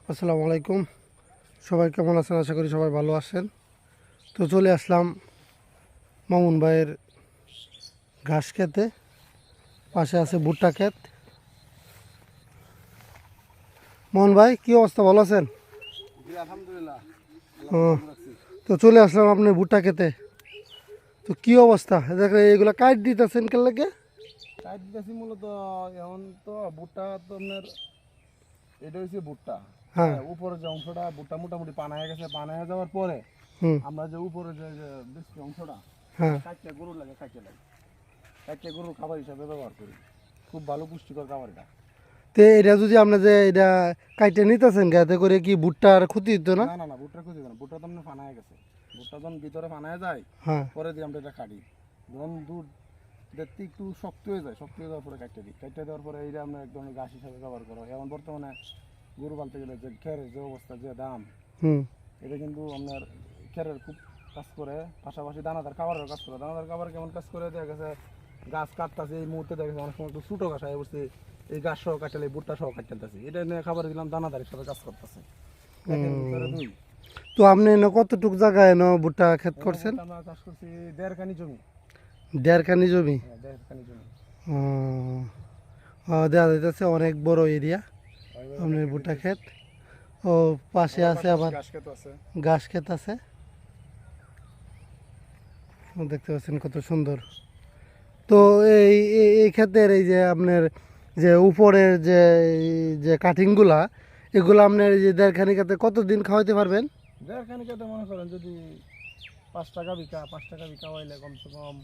আসসালামু আলাইকুম। সবাই কেমন আছেন? আশা করি সবাই ভালো আছেন। তো চলে আসলাম মামুন ভাইয়ের ঘাস খেতে। পাশে আছে ভুট্টা ক্ষেত। মোহন ভাই, কি অবস্থা, ভালো আছেন? আলহামদুলিল্লাহ, ও, তো চলে আসলাম আপনি ভুট্টা খেতে। তো কি অবস্থা দেখেন, এইগুলা কাট দিতেছেন কে লাগে? কাজ দিতেছি মূলত। এখন তো ভুট্টা তো আপনার এটা হচ্ছে ভুট্টা। হ্যাঁ। হ্যাঁ, উপরে যে অংশটা ভুট্টা মোটামুটি পানা হয়ে গেছে। পানা হয়ে যাওয়ার পরে হুম। আমরা যে উপরে যে যে বেশি অংশটা হ্যাঁ। কাটতে গরুর লাগে, কাটতে গরুর খাবার হিসাবে ব্যবহার করি। খুব ভালো পুষ্টিকর খাবার এটা। তো এটা যদি আপনি যে এটা কাইটে নিতেছেন গাতে করে, কি ভুট্টার ক্ষতি হতো না? না না না, ভুট্টার ক্ষতি না। ভুট্টা তো আপনার পানা হয়ে গেছে। ভুট্টা যখন ভিতরে পানা হয়ে যায় হ্যাঁ। পরে দিয়ে আমরা এটা কাটি। যখন দুধ দেখতে একটু শক্ত হয়ে যায়, শক্ত হয়ে যাওয়ার পরে কাটতে দিই। কাটতে দেওয়ার পরে এইটা আমরা এক ধরনের ঘাস হিসাবে ব্যবহার করা হয়। এখন বর্তমানে গরু পালতে গেলে যে খেরের যে অবস্থা, যে দাম, হুম। এটা কিন্তু আপনার খেরের খুব কাজ করে, পাশাপাশি দানাদার খাবারের কাজ করে। দানাদার খাবার কেমন কাজ করে, দেখা গেছে গাছ কাটতেছে এই মুহূর্তে, দেখা গেছে অনেক সময় একটু ছোটো ঘাস আয় বসছে, এই গাছ সহ কাটলে ভুট্টা সহ কাটতেছে, এটা নিয়ে খাবার দিলাম, দানাদার হিসাবে কাজ করতেছে। একের ভিতরে দুই। তো আপনি এনে কতটুক জায়গায় এনে ভুট্টা ক্ষেত করছেন? আমরা চাষ করছি 1.5 কানি জমি। 1.5 কানি জমি? হ্যাঁ, 1.5 কানি জমি। ও, দেখা যাইতেছে অনেক বড় এরিয়া আপনার ভুট্টা ক্ষেত। ও, পাশে আছে আবার ঘাস খেত আছে। ঘাস ক্ষেত আছে। দেখতে পাচ্ছেন কত সুন্দর। তো এই ক্ষেতের এই যে আপনার যে উপরের যে যে কাটিংগুলা, এগুলো আপনার এই যে 1.5 ক্ষেতে কতদিন খাওয়াইতে পারবেন? 1.5 কানি খেতে মনে করেন যদি 5 টাকা বিঘা, 5 টাকা বিঘা হইলে কমসে কম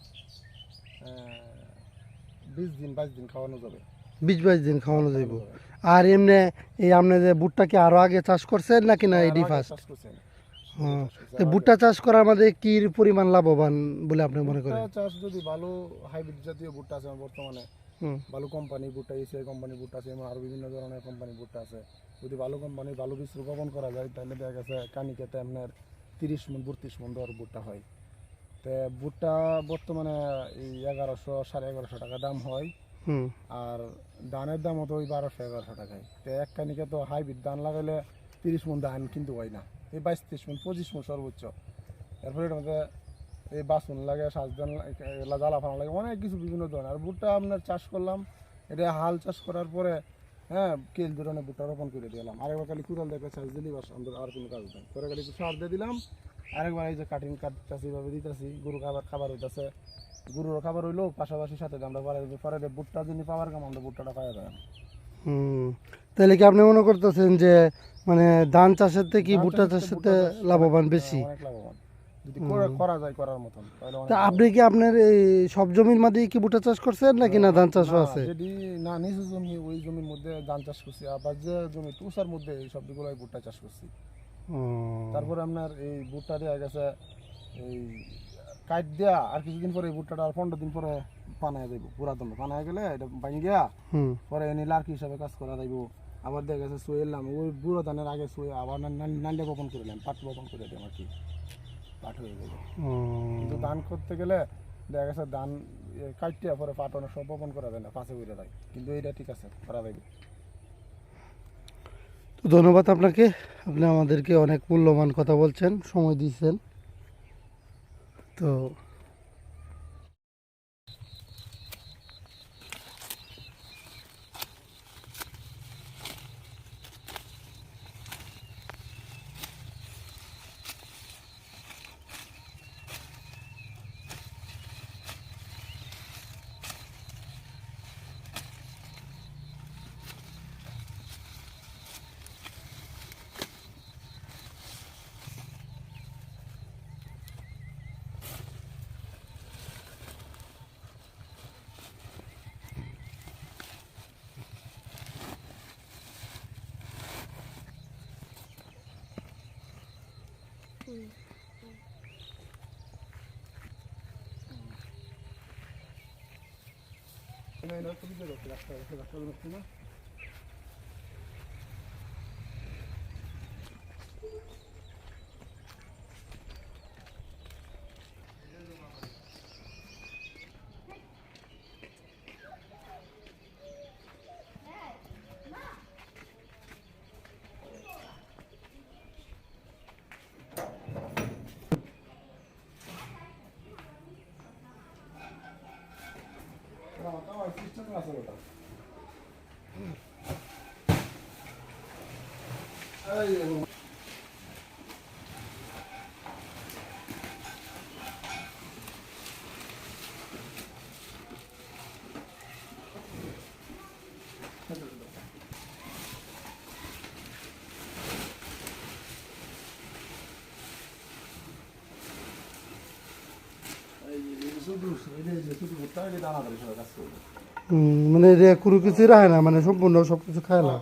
20 দিন 22 দিন খাওয়ানো যাবে। 20-22 দিন খাওয়ানো যাইব। খাওয়ানো যাবে। আর এমনি এই আপনি যে ভুট্টা কি আরো আগে চাষ করছেন নাকি না হ্যাঁ, এডি আরো আগে ফার্স্ট? চাষ করছেন। হ্যাঁ। চাষ করছি তো আরো আগে। ভুট্টা চাষ করার মধ্যে কি পরিমাণ লাভবান বলে আপনি মনে ভুট্টা করেন? চাষ যদি ভালো হাইব্রিড জাতীয় ভুট্টা আছে আমার বর্তমানে, হুম। ভালো কোম্পানির ভুট্টা, এসিআই কোম্পানির ভুট্টা আছে, এবং আরও বিভিন্ন ধরনের কোম্পানির ভুট্টা আছে। যদি ভালো কোম্পানির ভালো বীজ রোপণ করা যায় তাহলে দেখা গেছে কানিকেতে আপনার 30 মণ 32 মণ দর ভুট্টা হয়। তো ভুট্টা বর্তমানে এই 1100 1150 টাকা দাম হয়। হুম। আর ধানের দামও তো ওই 1200 1100 টাকায়। তো এক কানিকে তো হাইব্রিড ধান লাগাইলে 30 মণ ধান কিন্তু হয় না, এই 22 23 মণ 25 মণ সর্বোচ্চ। এরপরে এটার মধ্যে এই বাসন লাগে, সাজদান জ্বালা ফানা লাগে, অনেক কিছু বিভিন্ন ধরনের। আর ভুট্টা আপনার চাষ করলাম, এটা হাল চাষ করার পরে হ্যাঁ কেল ধরনের ভুট্টা রোপণ করে দিলাম। আরেকবার খালি কুড়াল দেখে চাষ দিলি বাস, আমাদের আর কোনো কাজ নেই। পরে খালি একটু সার দিয়ে দিলাম। আরেকবার এই যে কাটিং কাটতেছি, এইভাবে দিতেছি, গরু খাবার হইতেছে, গরুরও খাবার হইলো, পাশাপাশি সাথে আমরা পরে ভুট্টা যিনি পাওয়ার কাম আমরা ভুট্টাটা পাওয়া যায়। হুম। তাহলে কি আপনি মনে করতেছেন যে মানে ধান চাষের থেকে ধান ভুট্টা চাষের চেয়ে চাষেতে ভুট্টা চাষ লাভবান বেশি? অনেক লাভবান। যদি হুম। করা যায় করার মতন তাহলে তা অনেক আপনি লাভবান। কি আপনার এই সব জমির মধ্যেই কি ভুট্টা চাষ করছেন নাকি না ধান চাষও না, আছে? যদি না নিচু জমি, ওই জমির মধ্যে ধান চাষ করছি, আবার যে জমি তুষার মধ্যে এই সবগুলোই ভুট্টা চাষ করছি। ও। তারপরে আপনার এই ভুট্টা দেওয়া গেছে, এই কাঠ দেয়া আর কিছুদিন পরে এই ভুট্টাটা আর 15 দিন পরে পানায় দেবো, পুরাতন পানায় গেলে এটা ভাঙি গিয়া হুম। পরে এনে লার্কি হিসাবে কাজ করা যাইব। আবার দেখা গেছে শুয়ে এলাম ওই বুড়ো ধানের আগে শুয়ে আবার নালিয়া বপন করে দিলাম, পাট বপন করে দিলাম আর কি, পাট হয়ে যাবে। ও। কিন্তু ধান করতে গেলে দেখা গেছে ধান কাটিয়া পরে পাট অনেক সব বপন করা যায় না, পাশে উড়ে যায়। কিন্তু এইটা ঠিক আছে, করা যাবে। তো ধন্যবাদ আপনাকে। আপনি আমাদেরকে অনেক মূল্যবান কথা বলছেন, সময় দিয়েছেন। তো মানে এটা কোনো কিছু রাখে না, মানে সম্পূর্ণ সব কিছু খায় না।